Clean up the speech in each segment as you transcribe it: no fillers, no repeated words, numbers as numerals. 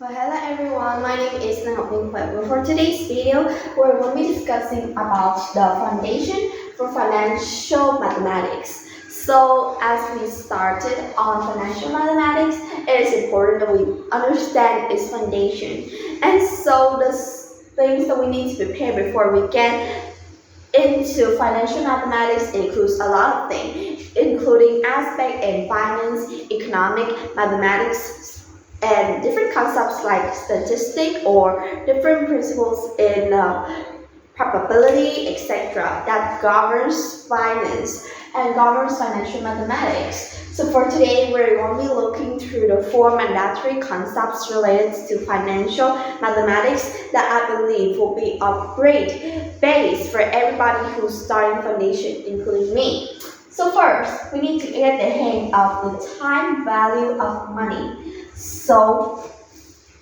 Hello everyone, my name is Naomi Huevo. For today's video, we're going to be discussing about the foundation for financial mathematics. So as we started on financial mathematics, it is important that we understand its foundation. And so the things that we need to prepare before we get into financial mathematics includes a lot of things, including aspects in finance, economic, mathematics, and different concepts like statistic or different principles in probability, etc. that governs finance and governs financial mathematics. So for today, we're going to be looking through the four mandatory concepts related to financial mathematics that I believe will be a great base for everybody who's starting foundation, including me. So first, we need to get the hang of the time value of money. So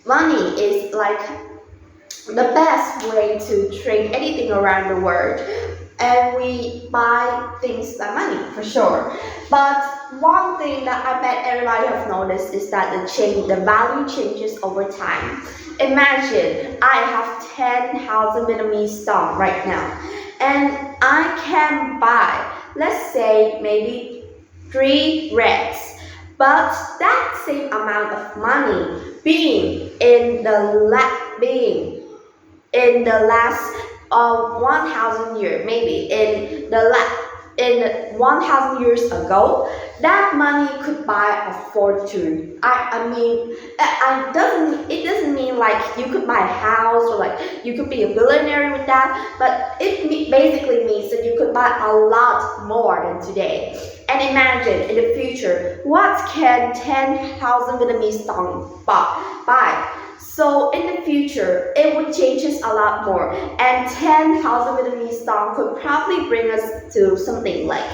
money is like the best way to trade anything around the world, and we buy things by money for sure. But one thing that I bet everybody have noticed is that the value changes over time. Imagine I have 10,000 Vietnamese dong right now, and I can buy, let's say, maybe 3 reds. But that same amount of money being in the last 1,000 years, maybe in 1,000 years ago, that money could buy a fortune. It doesn't mean like you could buy a house or like you could be a billionaire with that, but it basically means that you could buy a lot more than today. And imagine in the future, what can 10,000 Vietnamese dong buy? So in the future, it would change us a lot more, and 10,000 Vietnamese dong could probably bring us to something like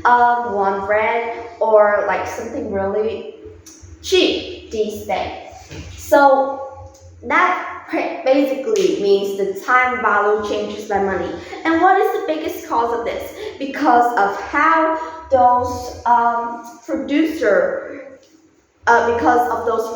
one bread or like something really cheap these days. So that basically means the time value changes by money. And what is the biggest cause of this? Because of how those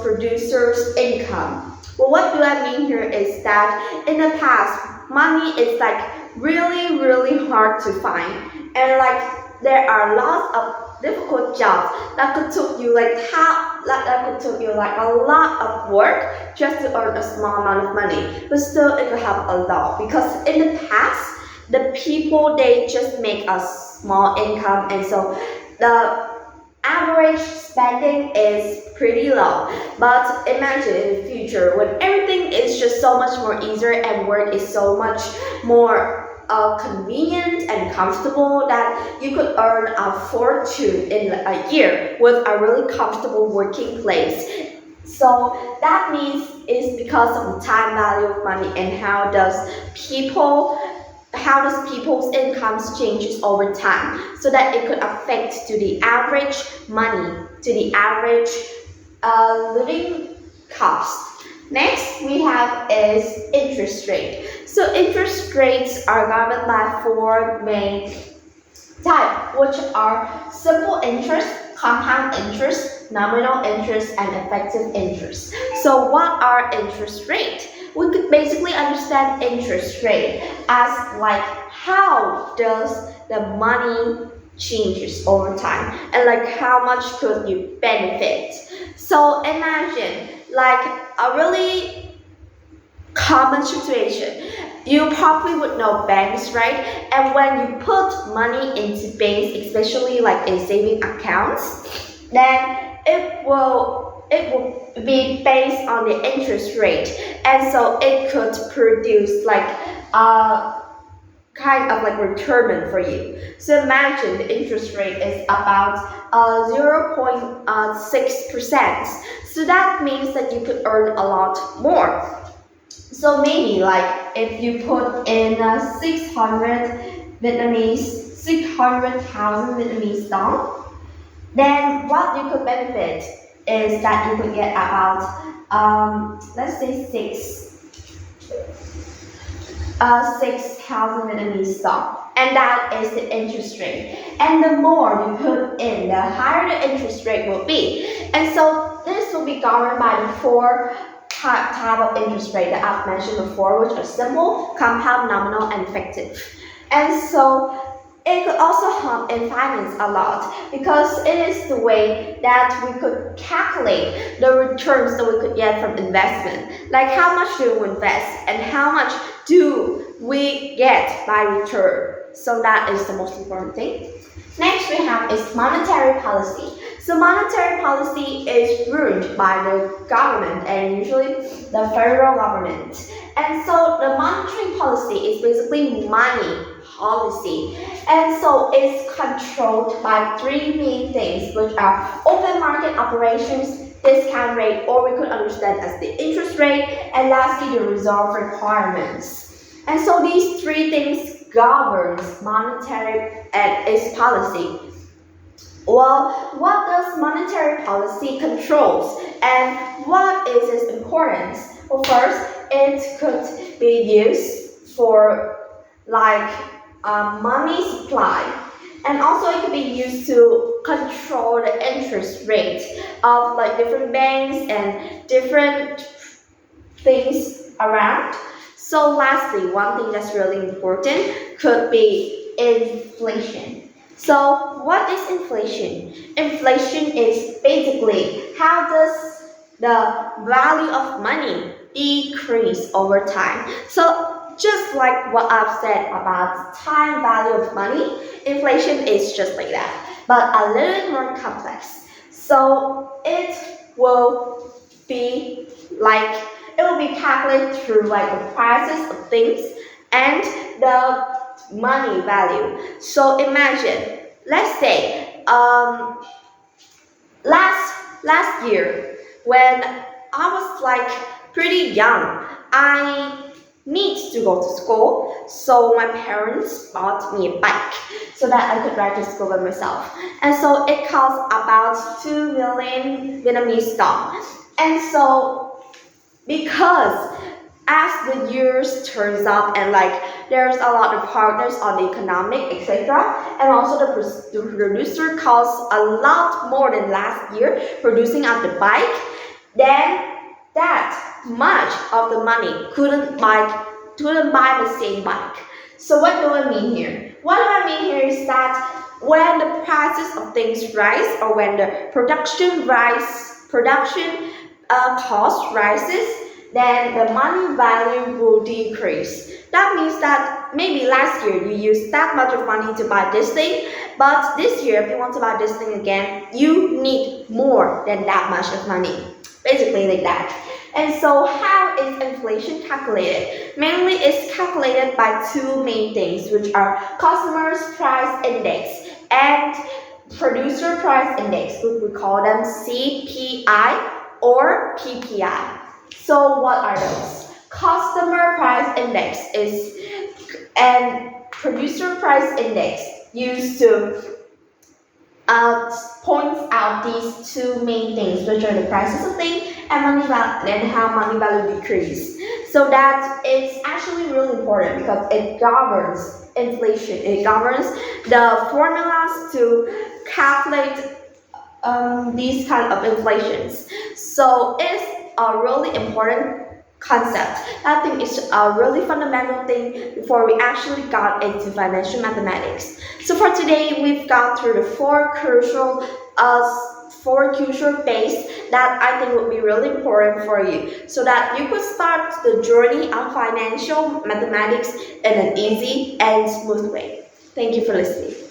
producers' income. Well, what do I mean here is that in the past, money is like really hard to find, and like there are lots of difficult jobs that could take you like a lot of work just to earn a small amount of money. But still, it could help a lot because in the past, the people they just make a small income, and so the average spending is pretty low. But imagine in the future when everything is just so much more easier and work is so much more convenient and comfortable that you could earn a fortune in a year with a really comfortable working place. So that means it's because of the time value of money and how does people's incomes changes over time, so that it could affect to the average money, to the average living cost. Next we have is interest rate. So interest rates are governed by 4 main types, which are simple interest, compound interest, nominal interest, and effective interest. So what are interest rates? We could basically understand interest rate as like how does the money changes over time, and like how much could you benefit. So imagine like a really common situation. You probably would know banks, right? And when you put money into banks, especially like in saving accounts, then it will be based on the interest rate, and so it could produce like a kind of like return for you. So imagine the interest rate is about 0.6%. So that means that you could earn a lot more. So maybe like if you put in 600,000 Vietnamese dong, then what you could benefit is that you could get about let's say 6,000 Vietnamese dong, and that is the interest rate. And the more you put in, the higher the interest rate will be. And so this will be governed by the 4 type of interest rate that I've mentioned before, which are simple, compound, nominal, and effective. And so it could also help in finance a lot because it is the way that we could calculate the returns that we could get from investment. Like how much do we invest and how much do we get by return. So that is the most important thing. Next we have is monetary policy. So monetary policy is ruled by the government and usually the federal government. And so the monetary policy is basically money policy. And so it's controlled by three main things, which are open market operations, discount rate, or we could understand as the interest rate, and lastly the reserve requirements. And so these three things governs monetary and its policy. Well, what does monetary policy controls and what is its importance? Well, first, it could be used for like money supply, and also it could be used to control the interest rate of like different banks and different things around. So lastly, one thing that's really important could be inflation. So what is inflation? Inflation is basically how does the value of money decrease over time. So just like what I've said about time value of money, inflation is just like that, but a little bit more complex. So it will be like it will be calculated through like the prices of things and the money value. So imagine, let's say last year when I was like pretty young, I need to go to school, so my parents bought me a bike so that I could ride to school by myself. And so it cost about 2 million Vietnamese dong. And so because as the years turns up and like there's a lot of partners on the economic etc, and also the producer costs a lot more than last year producing out the bike, then that much of the money couldn't buy the same bike. So what do I mean here? What do I mean here is that when the prices of things rise or when the production cost rises, then the money value will decrease. That means that maybe last year you used that much of money to buy this thing, but this year if you want to buy this thing again, you need more than that much of money. Basically like that. And so how is inflation calculated? Mainly it's calculated by two main things, which are customers price index and producer price index, which we call them CPI or PPI. So what are those? Customer price index is and producer price index used to points out these two main things, which are the prices of things and money value and how money value decrease. So that it's actually really important because it governs inflation. It governs the formulas to calculate these kind of inflations. So it's a really important concept. I think it's a really fundamental thing before we actually got into financial mathematics. So for today, we've gone through the four crucial base that I think would be really important for you so that you could start the journey of financial mathematics in an easy and smooth way. Thank you for listening.